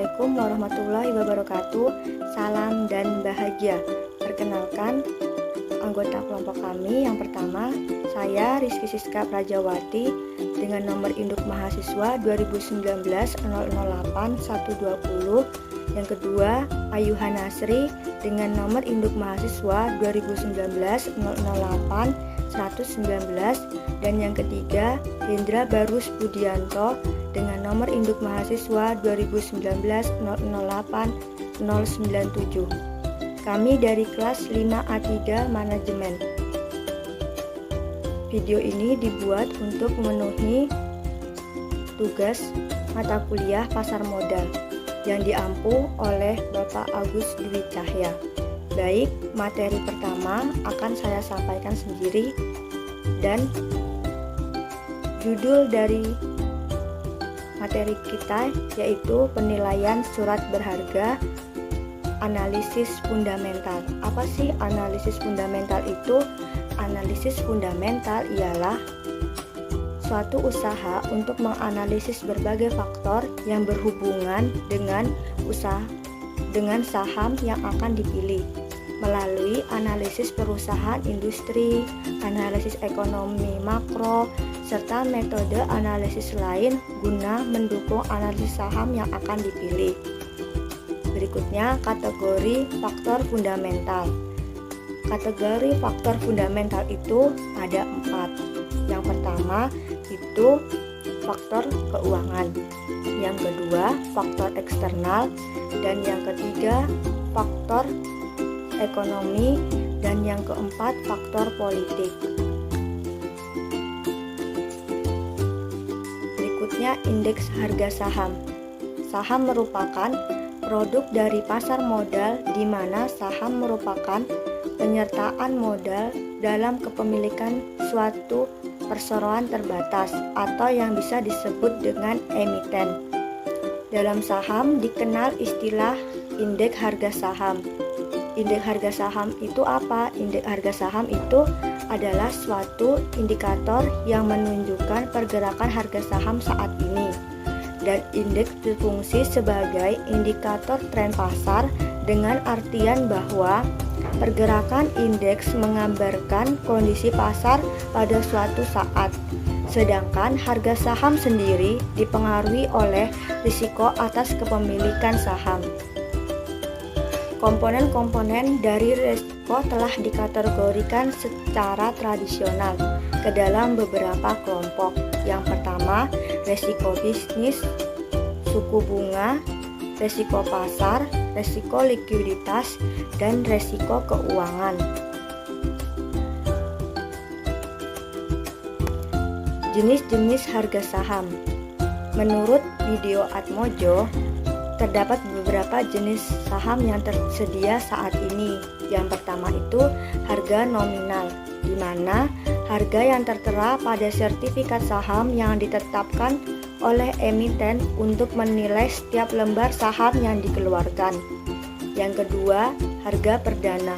Assalamualaikum warahmatullahi wabarakatuh. Salam dan bahagia. Perkenalkan, anggota kelompok kami yang pertama, saya Rizky Siska Prajawati dengan nomor induk mahasiswa 2019-008-120. Yang kedua, Ayuhan Nasri dengan nomor induk mahasiswa 2019-008-119. Dan yang ketiga, Hendra Barus Budianto dengan nomor induk mahasiswa 2019-008-097. Kami dari kelas 5A3 Manajemen. Video ini dibuat untuk memenuhi tugas mata kuliah pasar modal yang diampu oleh Bapak Agus Dwi Cahya. Baik, materi pertama akan saya sampaikan sendiri dan judul dari materi kita yaitu penilaian surat berharga analisis fundamental. Apa sih analisis fundamental itu? Analisis fundamental ialah suatu usaha untuk menganalisis berbagai faktor yang berhubungan dengan saham yang akan dipilih melalui analisis perusahaan industri, analisis ekonomi makro, serta metode analisis lain guna mendukung analisis saham yang akan dipilih. Berikutnya, kategori faktor fundamental. Kategori faktor fundamental itu ada 4. Yang pertama itu faktor keuangan, yang kedua faktor eksternal, dan yang ketiga faktor ekonomi, dan yang keempat faktor politik. Berikutnya, indeks harga saham. Saham merupakan produk dari pasar modal di mana saham merupakan penyertaan modal dalam kepemilikan suatu perseroan terbatas atau yang bisa disebut dengan emiten. Dalam saham dikenal istilah indeks harga saham. Indeks harga saham itu apa? Indeks harga saham itu adalah suatu indikator yang menunjukkan pergerakan harga saham saat ini. Dan indeks berfungsi sebagai indikator tren pasar dengan artian bahwa pergerakan indeks menggambarkan kondisi pasar pada suatu saat. Sedangkan harga saham sendiri dipengaruhi oleh risiko atas kepemilikan saham. Komponen-komponen dari risiko telah dikategorikan secara tradisional ke dalam beberapa kelompok. Yang pertama, risiko bisnis, suku bunga, risiko pasar, risiko likuiditas, dan risiko keuangan. Jenis-jenis harga saham. Menurut video Atmojo, terdapat beberapa jenis saham yang tersedia saat ini. Yang pertama itu harga nominal, di mana harga yang tertera pada sertifikat saham yang ditetapkan oleh emiten untuk menilai setiap lembar saham yang dikeluarkan. Yang kedua, harga perdana,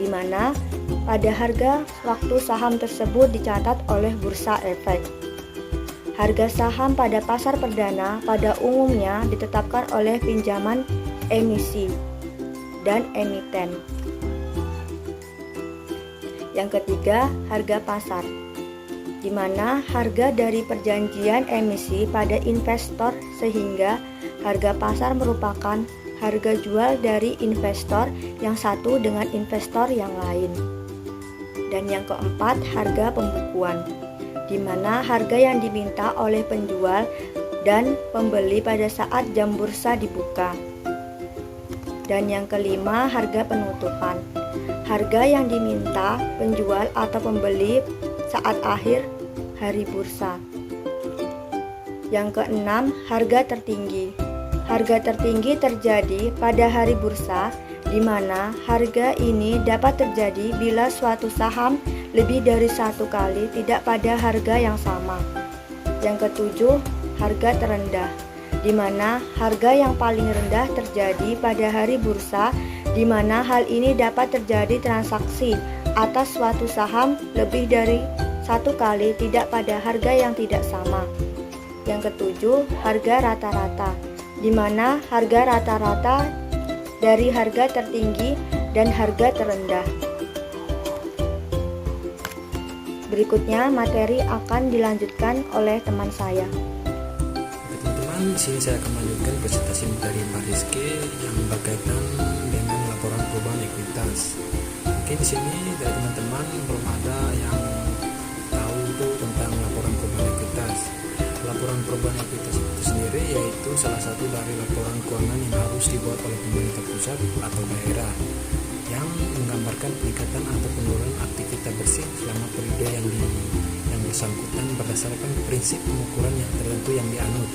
di mana pada harga waktu saham tersebut dicatat oleh Bursa Efek. Harga saham pada pasar perdana pada umumnya ditetapkan oleh pinjaman emisi dan emiten. Yang ketiga, harga pasar, di mana harga dari perjanjian emisi pada investor sehingga harga pasar merupakan harga jual dari investor yang satu dengan investor yang lain. Dan yang keempat, harga pembukuan, di mana harga yang diminta oleh penjual dan pembeli pada saat jam bursa dibuka. Dan yang kelima, harga penutupan, harga yang diminta penjual atau pembeli saat akhir hari bursa. Yang keenam, harga tertinggi. Harga tertinggi terjadi pada hari bursa, di mana harga ini dapat terjadi bila suatu saham lebih dari satu kali tidak pada harga yang sama. Yang ketujuh, harga terendah, di mana harga yang paling rendah terjadi pada hari bursa, di mana hal ini dapat terjadi transaksi atas suatu saham lebih dari satu kali tidak pada harga yang tidak sama. Yang ketujuh, harga rata-rata, di mana harga rata-rata dari harga tertinggi dan harga terendah. Berikutnya materi akan dilanjutkan oleh teman saya. Teman-teman, di sini saya akan melanjutkan presentasi dari Mbak Rizky yang berkaitan dengan laporan perubahan ekuitas. Mungkin di sini dari teman-teman belum ada yang tahu tentang laporan perubahan ekuitas. Laporan perubahan ekuitas itu sendiri yaitu salah satu dari laporan keuangan yang harus dibuat oleh pemerintah pusat atau daerah yang menggambarkan peningkatan atau penurunan aktivitas bersih selama periode yang bersangkutan berdasarkan prinsip pengukuran yang tertentu yang dianut.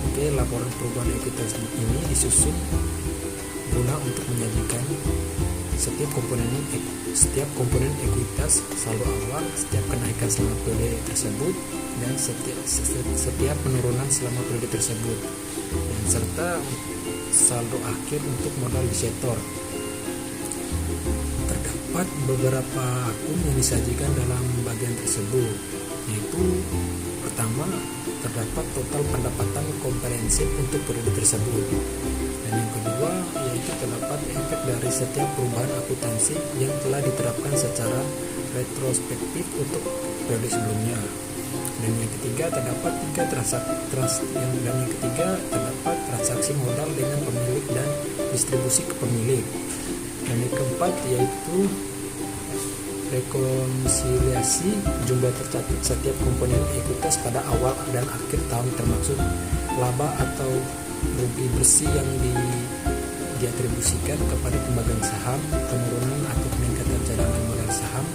Oke, laporan perubahan ekuitas ini disusun guna untuk menyajikan setiap komponen ekuitas, saldo awal, setiap kenaikan selama periode tersebut, dan setiap penurunan selama periode tersebut, dan serta saldo akhir untuk modal disetor. Terdapat beberapa akun yang disajikan dalam bagian tersebut, yaitu pertama, terdapat total pendapatan komprehensif untuk periode tersebut, dan yang kedua yaitu terdapat efek dari setiap perubahan akuntansi yang telah diterapkan secara retrospektif untuk periode sebelumnya, dan yang ketiga terdapat terdapat transaksi modal dengan pemilik dan distribusi ke pemilik, dan yang keempat yaitu rekonsiliasi jumlah tercatat setiap komponen ekuitas pada awal dan akhir tahun termasuk laba atau rugi bersih yang diatribusikan kepada pemegang saham, penurunan atau peningkatan cadangan modal saham,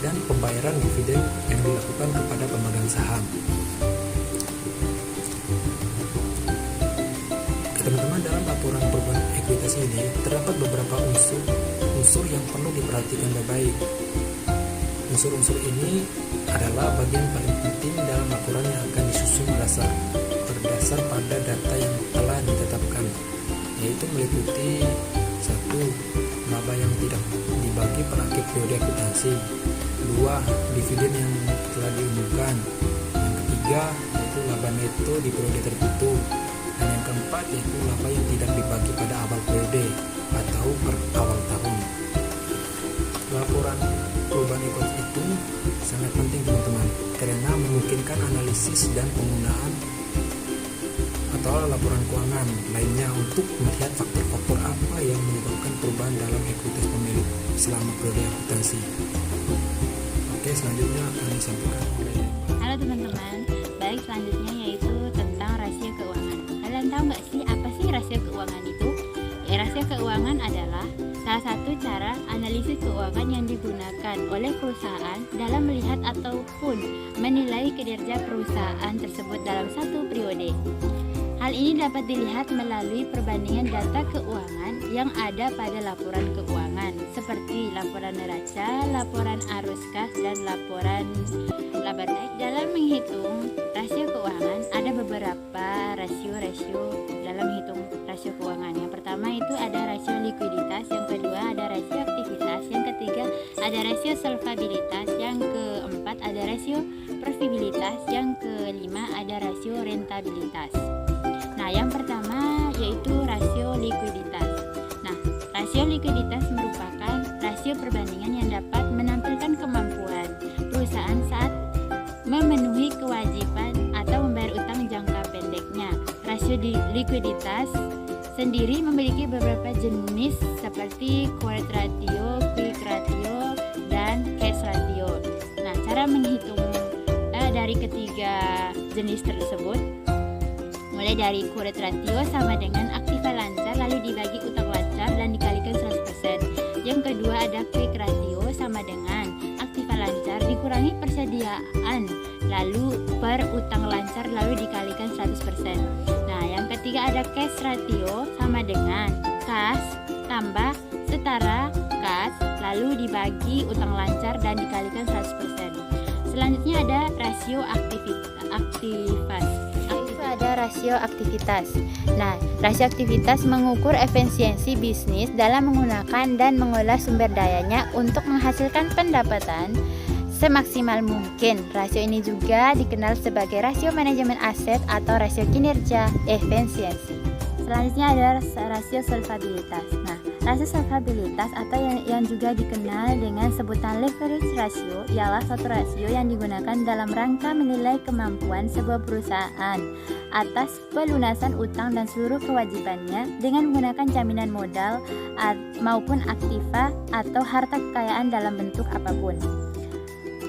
dan pembayaran dividen yang dilakukan kepada pemegang saham. Teman-teman, dalam laporan perubahan ekuitas ini terdapat beberapa unsur yang perlu diperhatikan baik-baik. Unsur-unsur ini adalah bagian paling penting dalam laporan yang akan disusun berdasar pada data yang telah ditetapkan, yaitu meliputi 1. Laba yang tidak dibagi per akhir periode akuntansi. 2. Dividen yang telah diumumkan. Yang ketiga yaitu laba neto di periode tertentu, dan yang keempat yaitu laba yang tidak dibagi pada awal periode atau per awal tahun. Laporan perubahan ekuitas itu sangat penting teman-teman, karena memungkinkan analisis dan penggunaan atau laporan keuangan lainnya untuk melihat faktor-faktor apa yang menyebabkan perubahan dalam ekuitas pemilik selama periode akuntansi. Oke, selanjutnya akan disampaikan oleh Halo teman-teman, baik selanjutnya yaitu tentang rasio keuangan. Kalian tahu nggak sih apa sih rasio keuangan itu? Rasio keuangan adalah salah satu cara analisis keuangan yang digunakan oleh perusahaan dalam melihat ataupun menilai kinerja perusahaan tersebut dalam satu periode. Hal ini dapat dilihat melalui perbandingan data keuangan yang ada pada laporan keuangan, seperti laporan neraca, laporan arus kas, dan laporan laba dagang. Dalam menghitung rasio keuangan, ada beberapa rasio dalam menghitung rasio keuangan. Yang pertama itu ada rasio likuiditas, yang kedua ada rasio aktivitas, yang ketiga ada rasio solvabilitas, yang keempat ada rasio profitabilitas, yang kelima ada rasio rentabilitas. Nah, yang pertama yaitu rasio likuiditas. Nah, rasio likuiditas merupakan rasio perbandingan yang dapat menampilkan kemampuan perusahaan saat memenuhi kewajiban atau membayar utang jangka pendeknya. Rasio likuiditas sendiri memiliki beberapa jenis seperti current ratio, quick ratio, dan cash ratio. Nah, cara menghitung dari ketiga jenis tersebut, mulai dari current ratio sama dengan aktiva lancar lalu dibagi utang lancar dan dikalikan 100%. Yang kedua ada quick ratio sama dengan aktiva lancar dikurangi persediaan lalu per utang lancar lalu dikalikan 100%. Nah, yang ketiga ada cash ratio sama dengan kas tambah setara kas lalu dibagi utang lancar dan dikalikan 100%. Selanjutnya ada rasio rasio aktivitas. Nah, rasio aktivitas mengukur efisiensi bisnis dalam menggunakan dan mengolah sumber dayanya untuk menghasilkan pendapatan semaksimal mungkin. Rasio ini juga dikenal sebagai rasio manajemen aset atau rasio kinerja efisiensi. Selanjutnya ada rasio solvabilitas. Nah, rasio solvabilitas atau yang juga dikenal dengan sebutan leverage ratio ialah suatu rasio yang digunakan dalam rangka menilai kemampuan sebuah perusahaan atas pelunasan utang dan seluruh kewajibannya dengan menggunakan jaminan modal maupun aktiva atau harta kekayaan dalam bentuk apapun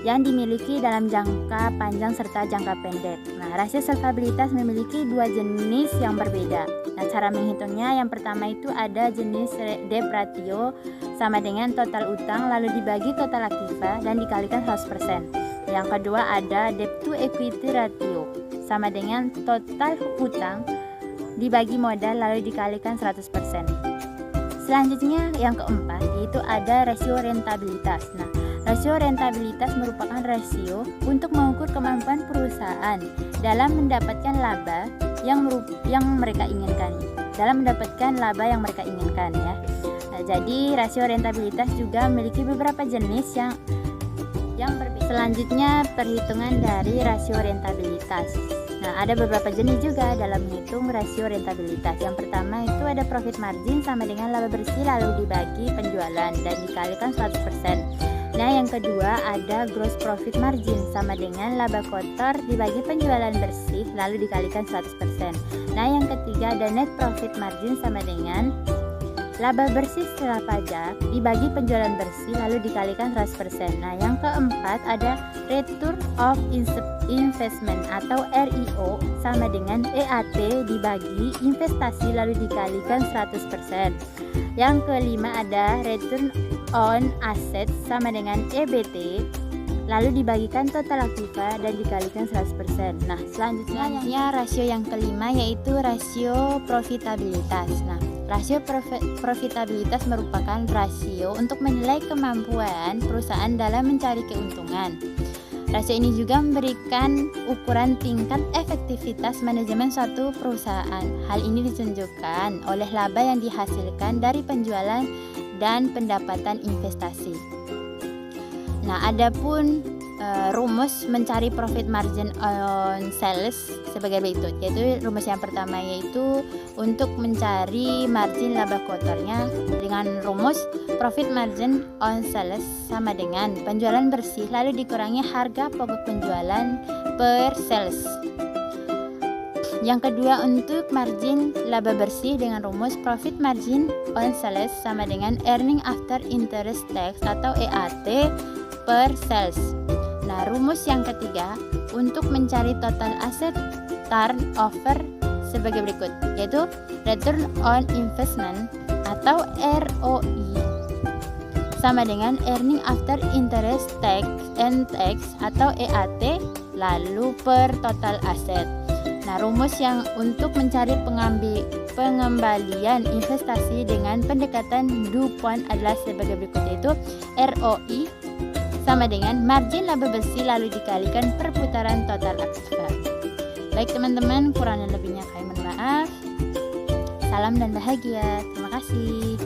yang dimiliki dalam jangka panjang serta jangka pendek. Nah, rasio solvabilitas memiliki dua jenis yang berbeda. Nah, cara menghitungnya yang pertama itu ada jenis debt ratio sama dengan total utang lalu dibagi total aktiva dan dikalikan 100%. Yang kedua ada debt to equity ratio sama dengan total utang dibagi modal lalu dikalikan 100%. Selanjutnya yang keempat yaitu ada rasio rentabilitas. Nah, rasio rentabilitas merupakan rasio untuk mengukur kemampuan perusahaan dalam mendapatkan laba yang mereka inginkan. Ya. Nah, jadi rasio rentabilitas juga memiliki beberapa jenis yang berbeda. Selanjutnya perhitungan dari rasio rentabilitas. Nah, ada beberapa jenis juga dalam menghitung rasio rentabilitas. Yang pertama itu ada profit margin sama dengan laba bersih lalu dibagi penjualan dan dikalikan 100%. Nah, yang kedua ada gross profit margin sama dengan laba kotor dibagi penjualan bersih lalu dikalikan 100%. Nah, yang ketiga ada net profit margin sama dengan laba bersih setelah pajak dibagi penjualan bersih lalu dikalikan 100%. Nah, yang keempat ada return of investment atau RIO sama dengan EAT dibagi investasi lalu dikalikan 100%. Yang kelima ada return on asset sama dengan EBT lalu dibagikan total aktiva dan dikalikan 100%. Nah, selanjutnya rasio yang kelima yaitu rasio profitabilitas. Nah, rasio profitabilitas merupakan rasio untuk menilai kemampuan perusahaan dalam mencari keuntungan. Rasio ini juga memberikan ukuran tingkat efektivitas manajemen suatu perusahaan. Hal ini ditunjukkan oleh laba yang dihasilkan dari penjualan dan pendapatan investasi. Nah, adapun rumus mencari profit margin on sales sebagai berikut, yaitu rumus yang pertama yaitu untuk mencari margin laba kotornya dengan rumus profit margin on sales sama dengan penjualan bersih lalu dikurangi harga pokok penjualan per sales. Yang kedua untuk margin laba bersih dengan rumus profit margin on sales sama dengan earning after interest tax atau EAT per sales. Nah, rumus yang ketiga untuk mencari total asset turnover sebagai berikut, yaitu return on investment atau ROI sama dengan earning after interest tax and tax atau EAT lalu per total asset. Nah, rumus yang untuk mencari pengembalian investasi dengan pendekatan DuPont adalah sebagai berikut, yaitu ROI sama dengan margin laba bersih lalu dikalikan perputaran total aktiva. Baik teman-teman, kurang dan lebihnya kami mohon maaf. Salam dan bahagia. Terima kasih.